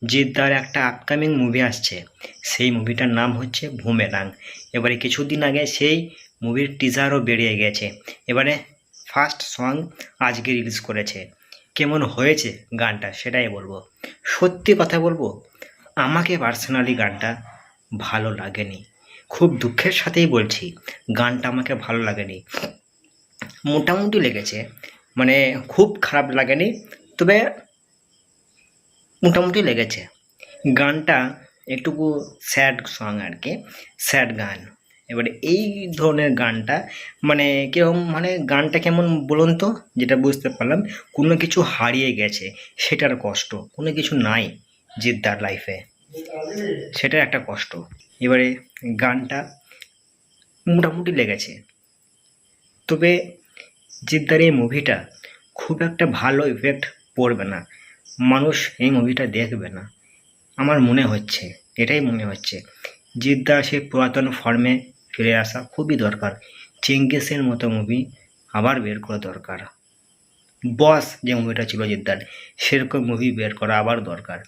জিদ্দার একটা upcoming movie আসছে, সেই মুভিটার নাম হচ্ছে বুমেরাং। এবারে কিছুদিন আগে সেই মুভির টিজারও বেরিয়ে গেছে। এবারে ফার্স্ট সং আজকে রিলিজ করেছে। কেমন হয়েছে গানটা সেটাই বলবো। সত্যি কথা বলবো, আমাকে পার্সোনালি গানটা ভালো লাগেনি। খুব দুঃখের সাথেই বলছি, গানটা আমাকে ভালো লাগেনি। মোটামুটি লেগেছে, মানে খুব খারাপ লাগেনি, তবে মোটামুটি লেগেছে। গানটা একটুকু স্যাড সং আর কি, স্যাড গান। এবারে এই ধরনের গানটা মানে কিরকম, মানে গানটা কেমন বলুন তো, যেটা বুঝতে পারলাম কোনো কিছু হারিয়ে গেছে, সেটার কষ্ট। কোনো কিছু নাই জিদ্দার লাইফে, সেটার একটা কষ্ট। এবারে গানটা মোটামুটি লেগেছে, তবে জিদ্দার এই মুভিটা খুব একটা ভালো ইফেক্ট পড়বে না, মানুষ এই মুভিটা দেখবে না আমার মনে হচ্ছে, এটাই মনে হচ্ছে। জিদ্দার সেই পুরাতন ফর্মে ফিরে আসা খুবই দরকার। চেঙ্গিসের মতো মুভি আবার বের করা দরকার। বস যে মুভিটা ছিল জিদ্দার, সেরকম মুভি বের করা আবার দরকার।